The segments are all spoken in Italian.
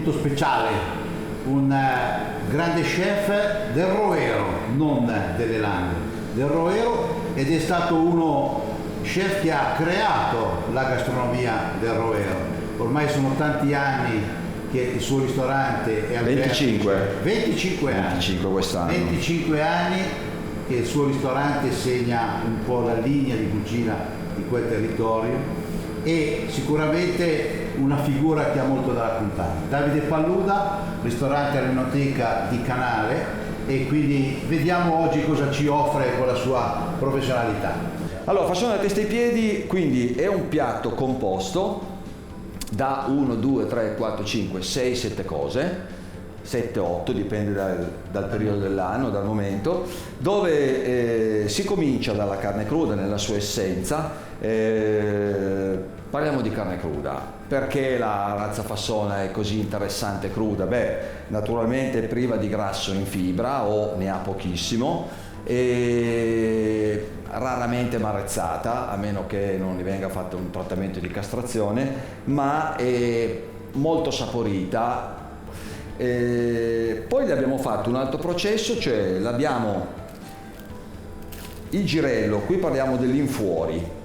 tutto speciale, un grande chef del Roero, non delle Langhe, del Roero, ed è stato uno chef che ha creato la gastronomia del Roero. Ormai sono tanti anni che il suo ristorante è al 25 anni. 25 quest'anno. 25 anni che il suo ristorante segna un po' la linea di cucina di quel territorio, e sicuramente una figura che ha molto da raccontare. Davide Palluda, ristorante all'Enoteca di Canale, e quindi vediamo oggi cosa ci offre con la sua professionalità. Allora, facciamo la testa ai piedi, quindi è un piatto composto da 1, 2, 3, 4, 5, 6, 7 cose, 7, 8, dipende dal periodo dell'anno, dal momento, dove si comincia dalla carne cruda nella sua essenza. Parliamo di carne cruda. Perché la razza Fassona è così interessante cruda? Beh, naturalmente è priva di grasso in fibra, o ne ha pochissimo, e raramente marrezzata, a meno che non gli venga fatto un trattamento di castrazione, ma è molto saporita. Poi le abbiamo fatto un altro processo, cioè l'abbiamo il girello, qui parliamo dell'infuori,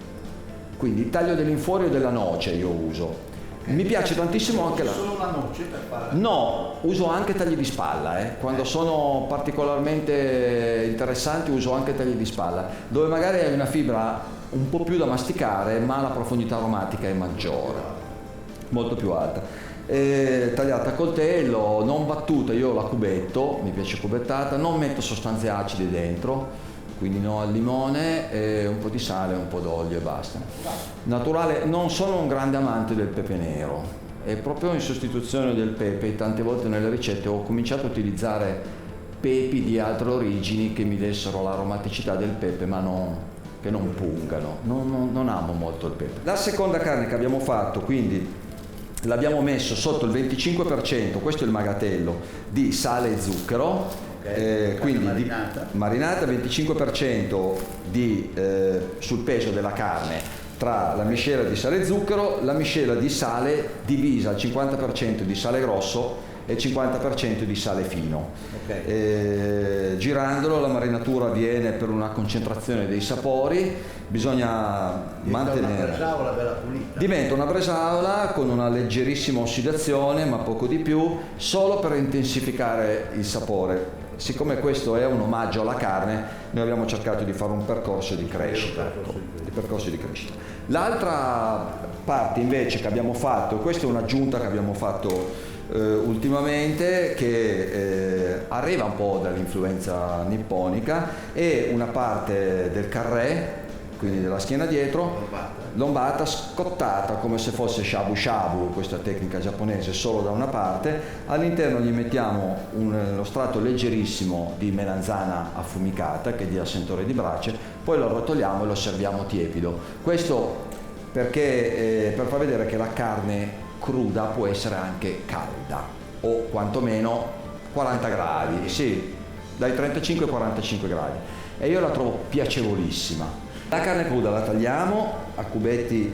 quindi il taglio dell'infuori o della noce io uso. Mi piace tantissimo anche la... Solo la noce per fare? No, uso anche tagli di spalla, quando sono particolarmente interessanti uso anche tagli di spalla, dove magari hai una fibra un po' più da masticare, ma la profondità aromatica è maggiore, molto più alta. Tagliata a coltello, non battuta, io la cubetto, mi piace cubettata, non metto sostanze acide dentro, quindi no al limone, un po' di sale, un po' d'olio e basta. Naturale, non sono un grande amante del pepe nero, è proprio in sostituzione del pepe. Tante volte nelle ricette ho cominciato a utilizzare pepi di altre origini che mi dessero l'aromaticità del pepe, ma che non pungano. Non amo molto il pepe. La seconda carne che abbiamo fatto, quindi l'abbiamo messo sotto il 25%, questo è il magatello, di sale e zucchero. Quindi marinata 25% sul peso della carne, tra la miscela di sale e zucchero, la miscela di sale divisa al 50% di sale grosso e il 50% di sale fino. Girandolo la marinatura avviene per una concentrazione dei sapori, bisogna mantenere... Una bresaola bella pulita. Diventa una bresaola con una leggerissima ossidazione, ma poco di più, solo per intensificare il sapore. Siccome questo è un omaggio alla carne, noi abbiamo cercato di fare un percorso di crescita. L'altra parte invece che abbiamo fatto, questa è un'aggiunta che abbiamo fatto ultimamente, che arriva un po' dall'influenza nipponica, è una parte del carré, quindi della schiena dietro, lombata, scottata come se fosse shabu shabu, questa tecnica giapponese, solo da una parte. All'interno gli mettiamo lo strato leggerissimo di melanzana affumicata che dia sentore di brace, poi lo arrotoliamo e lo serviamo tiepido. Questo perché per far vedere che la carne cruda può essere anche calda, o quantomeno 40 gradi, sì, dai 35 ai 45 gradi, e io la trovo piacevolissima. La carne cruda la tagliamo a cubetti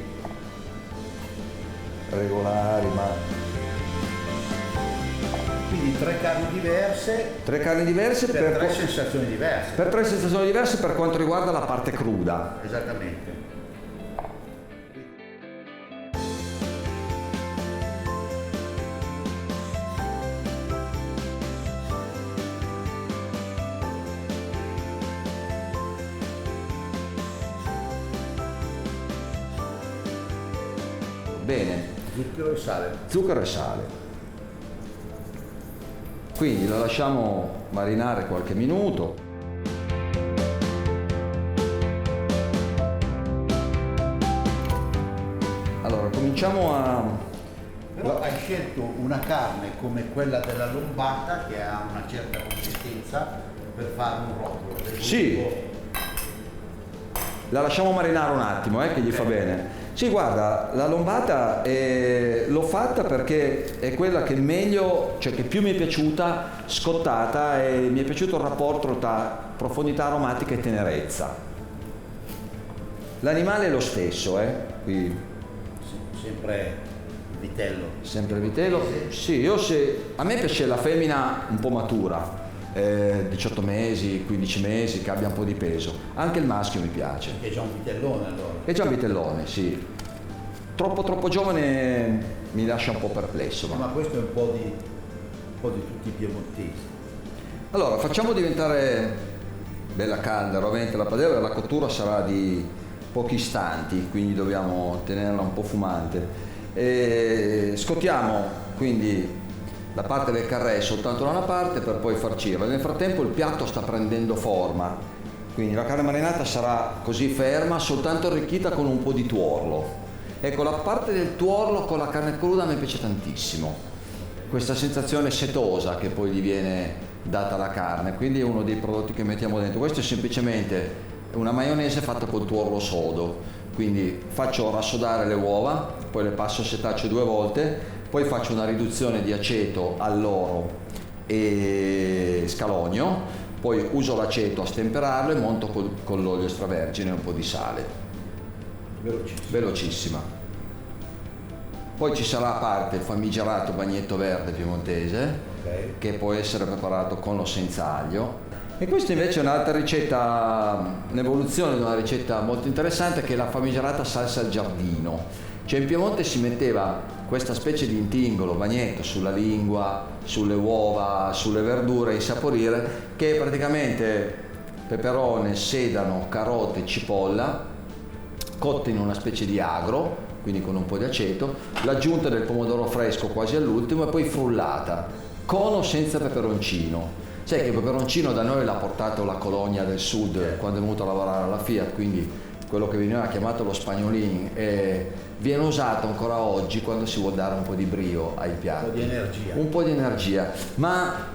regolari, ma... Quindi tre carni diverse. Tre carni diverse per tre sensazioni diverse. Per tre sensazioni diverse per quanto riguarda la parte cruda. Esattamente. Bene. Zucchero e sale. Zucchero e sale. Quindi la lasciamo marinare qualche minuto. Allora, cominciamo a... Però hai scelto una carne come quella della lombata che ha una certa consistenza per fare un rotolo. Sì. La lasciamo marinare un attimo, che gli fa bene. Sì, guarda, la lombata l'ho fatta perché è quella che meglio, cioè che più mi è piaciuta scottata, e mi è piaciuto il rapporto tra profondità aromatica e tenerezza. L'animale è lo stesso, qui. Sempre Sempre vitello. Sì, a me piace la femmina un po' matura, 18 mesi, 15 mesi, che abbia un po' di peso. Anche il maschio mi piace. Che è già un vitellone allora. È già un vitellone, sì. Troppo giovane mi lascia un po' perplesso. Ma questo è un po' di tutti i piemontesi. Allora, facciamo diventare bella calda, ovviamente la padella, la cottura sarà di pochi istanti, quindi dobbiamo tenerla un po' fumante. Scottiamo quindi la parte del carré soltanto da una parte per poi farcirla. Nel frattempo il piatto sta prendendo forma, quindi la carne marinata sarà così ferma, soltanto arricchita con un po' di tuorlo. Ecco, la parte del tuorlo con la carne cruda mi piace tantissimo, questa sensazione setosa che poi gli viene data alla carne, quindi è uno dei prodotti che mettiamo dentro. Questo è semplicemente una maionese fatta col tuorlo sodo, quindi faccio rassodare le uova, poi le passo a setaccio 2 volte, poi faccio una riduzione di aceto, alloro e scalogno, poi uso l'aceto a stemperarlo e monto con l'olio extravergine e un po' di sale. Velocissima. Poi ci sarà a parte il famigerato bagnetto verde piemontese, che può essere preparato con o senza aglio. E questa invece è un'altra ricetta, un'evoluzione di una ricetta molto interessante, che è la famigerata salsa al giardino. Cioè in Piemonte si metteva questa specie di intingolo, bagnetto, sulla lingua, sulle uova, sulle verdure, insaporire, che è praticamente peperone, sedano, carote, cipolla, cotte in una specie di agro, quindi con un po' di aceto, l'aggiunta del pomodoro fresco quasi all'ultimo e poi frullata, con o senza peperoncino. Sai che il peperoncino da noi l'ha portato la colonia del sud quando è venuto a lavorare alla Fiat, quindi quello che veniva chiamato lo spagnolin, e viene usato ancora oggi quando si vuol dare un po' di brio ai piatti. Un po' di energia. Un po' di energia, ma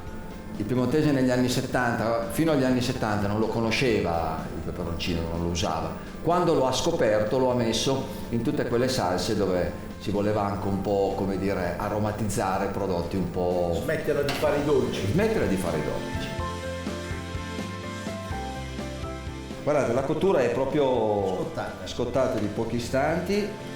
il piemontese negli anni 70, fino agli anni 70 non lo conosceva il peperoncino, non lo usava. Quando lo ha scoperto lo ha messo in tutte quelle salse dove si voleva anche un po', come dire, aromatizzare prodotti un po'... Smettere di fare i dolci. Smettere di fare i dolci. Guardate, la cottura è proprio scottata di pochi istanti.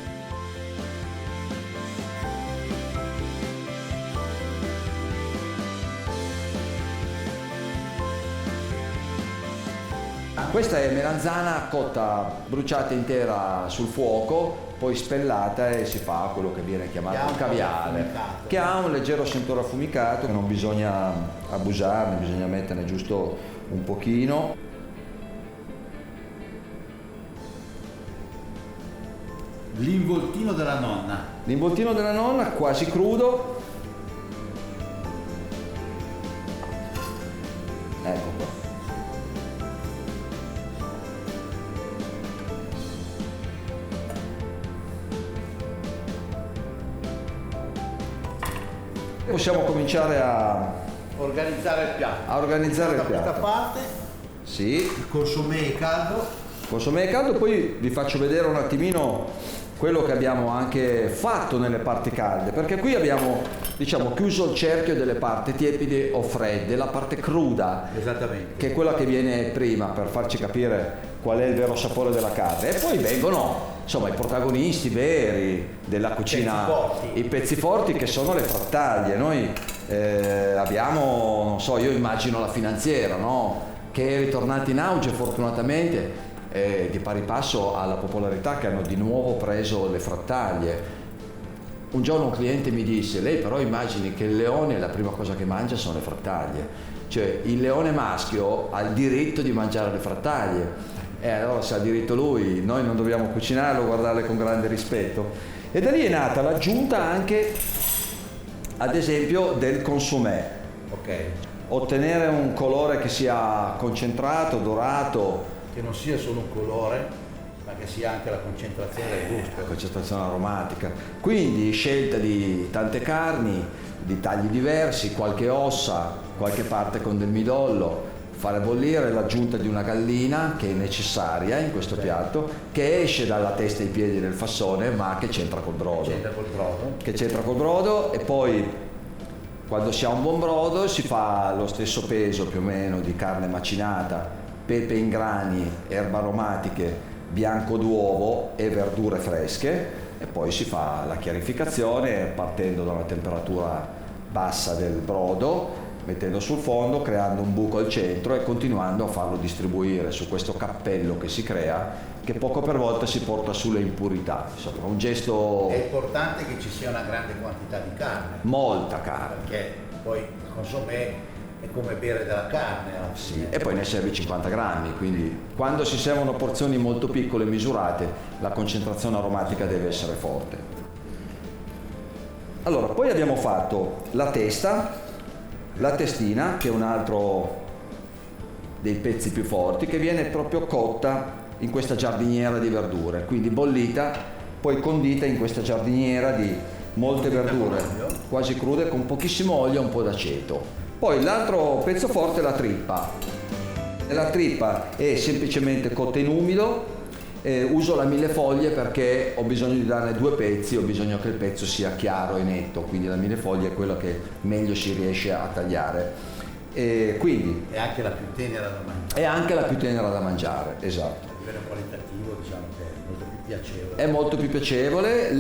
Questa è melanzana cotta, bruciata intera sul fuoco, poi spellata e si fa quello che viene chiamato il caviale, che ha un leggero sentore affumicato, che non bisogna abusarne, bisogna metterne giusto un pochino. L'involtino della nonna. L'involtino della nonna, quasi crudo. Ecco qua. Possiamo cominciare a organizzare il piatto. Da questa parte. Sì. Il consommé è caldo. Consommé è caldo, poi vi faccio vedere un attimino quello che abbiamo anche fatto nelle parti calde, perché qui abbiamo, diciamo, chiuso il cerchio delle parti tiepide o fredde, la parte cruda, esattamente, che è quella che viene prima per farci capire qual è il vero sapore della carne, e poi vengono insomma i protagonisti veri della cucina, i pezzi forti, che sono le frattaglie. Noi abbiamo, non so, io immagino la finanziera, no? Che è ritornata in auge fortunatamente, di pari passo alla popolarità che hanno di nuovo preso le frattaglie. Un giorno un cliente mi disse: lei però immagini che il leone la prima cosa che mangia sono le frattaglie, cioè il leone maschio ha il diritto di mangiare le frattaglie, e allora se ha diritto lui, noi non dobbiamo cucinarlo, guardarle con grande rispetto. E da lì è nata l'aggiunta anche, ad esempio, del consommé. Ottenere un colore che sia concentrato, dorato, che non sia solo un colore, ma che sia anche la concentrazione del gusto. La concentrazione aromatica. Quindi scelta di tante carni, di tagli diversi, qualche ossa, qualche parte con del midollo, fare bollire, l'aggiunta di una gallina che è necessaria in questo piatto, che esce dalla testa e i piedi del fassone, ma che c'entra col brodo. Che c'entra col brodo, e poi quando si ha un buon brodo si fa lo stesso peso più o meno di carne macinata, pepe in grani, erbe aromatiche, bianco d'uovo e verdure fresche, e poi si fa la chiarificazione partendo da una temperatura bassa del brodo, mettendo sul fondo, creando un buco al centro e continuando a farlo distribuire su questo cappello che si crea, che poco per volta si porta sulle impurità. Insomma, un gesto... È importante che ci sia una grande quantità di carne. Molta carne. Perché poi il consommé è come bere della carne. Sì, e poi ne servi 50 grammi, quindi quando si servono porzioni molto piccole e misurate, la concentrazione aromatica deve essere forte. Allora, poi abbiamo fatto la testa, la testina, che è un altro dei pezzi più forti, che viene proprio cotta in questa giardiniera di verdure, quindi bollita, poi condita in questa giardiniera di molte verdure, quasi crude, con pochissimo olio e un po' d'aceto. Poi l'altro pezzo forte è la trippa. La trippa è semplicemente cotta in umido, uso la millefoglie perché ho bisogno di darne 2 pezzi, ho bisogno che il pezzo sia chiaro e netto, quindi la millefoglie è quella che meglio si riesce a tagliare. Quindi è anche la più tenera da mangiare. È anche la più tenera da mangiare, esatto. A livello qualitativo diciamo che è molto più piacevole. È molto più piacevole.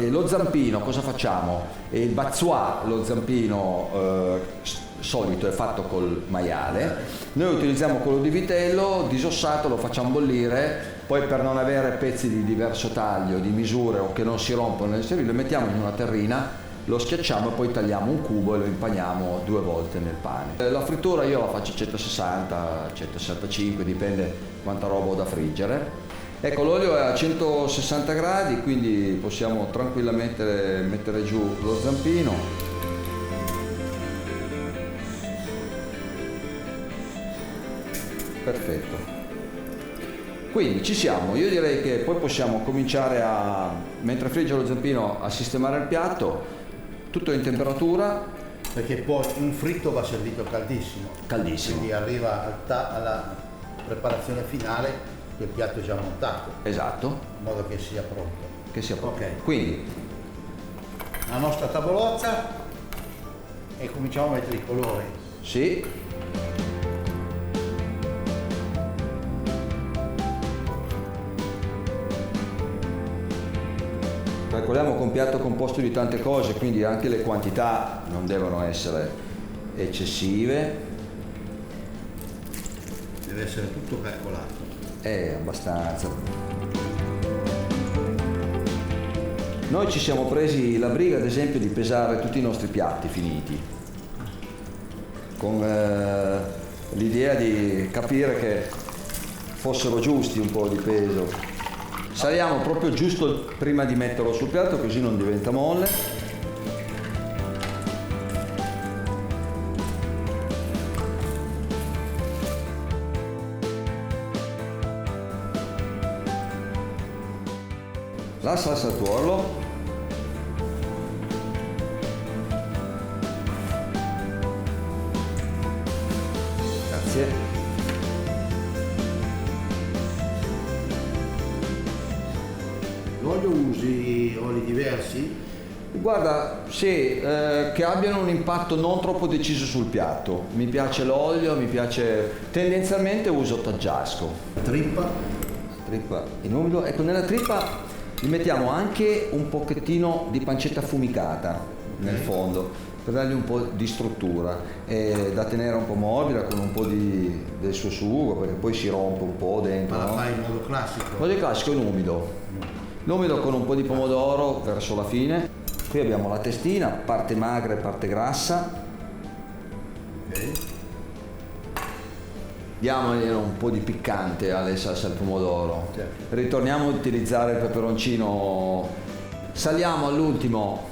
Lo zampino, cosa facciamo? Il bazzois, lo zampino solito, è fatto col maiale. Noi utilizziamo quello di vitello disossato, lo facciamo bollire, poi per non avere pezzi di diverso taglio, di misure o che non si rompono nel servizio, lo mettiamo in una terrina, lo schiacciamo e poi tagliamo un cubo e lo impaniamo 2 volte nel pane. La frittura io la faccio 160, 165, dipende quanta roba ho da friggere. Ecco, l'olio è a 160 gradi, quindi possiamo tranquillamente mettere giù lo zampino. Perfetto. Quindi ci siamo, io direi che poi possiamo cominciare mentre frigge lo zampino, a sistemare il piatto. Tutto in temperatura. Perché poi un fritto va servito caldissimo. Caldissimo. Quindi arriva alla preparazione finale che il piatto è già montato. Esatto. In modo che sia pronto. Che sia pronto. Ok. Quindi la nostra tavolozza e cominciamo a mettere i colori. sì. Calcoliamo con piatto composto di tante cose, quindi anche le quantità non devono essere eccessive. Deve essere tutto calcolato. Abbastanza. Noi ci siamo presi la briga, ad esempio, di pesare tutti i nostri piatti finiti, con l'idea di capire che fossero giusti un po' di peso. Saliamo proprio giusto prima di metterlo sul piatto, così non diventa molle. La salsa al tuorlo. Grazie. L'olio usi oli diversi? Guarda, sì, che abbiano un impatto non troppo deciso sul piatto. Mi piace l'olio, mi piace... Tendenzialmente uso taggiasco. Trippa? Trippa in umido. Ecco, nella trippa gli mettiamo anche un pochettino di pancetta affumicata nel fondo, per dargli un po' di struttura, da tenere un po' morbida con un po' del suo sugo, perché poi si rompe un po' dentro. Ma la no? fai in modo classico? Il modo classico in umido. L'umido con un po' di pomodoro verso la fine. Qui abbiamo la testina, parte magra e parte grassa. Ok. Diamogli un po' di piccante alle salse al pomodoro. Certo. Ritorniamo ad utilizzare il peperoncino. Saliamo all'ultimo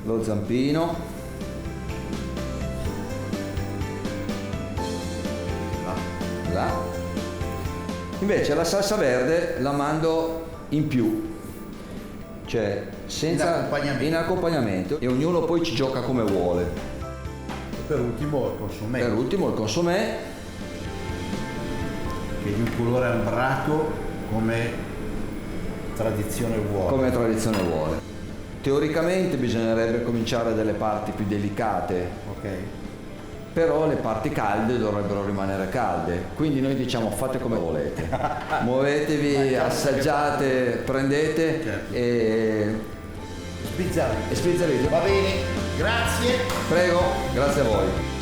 lo zampino. Là. Invece la salsa verde la mando in più, cioè senza in accompagnamento, e ognuno poi ci gioca come vuole. E per ultimo il consommé. Per ultimo il consommé, che è di un colore ambrato come tradizione vuole. come tradizione vuole. Teoricamente bisognerebbe cominciare dalle parti più delicate, Ok. però le parti calde dovrebbero rimanere calde, quindi noi diciamo fate come volete, muovetevi, assaggiate, prendete Certo. e Spizzarelli. spizzerete. Va bene, grazie. Prego, grazie a voi.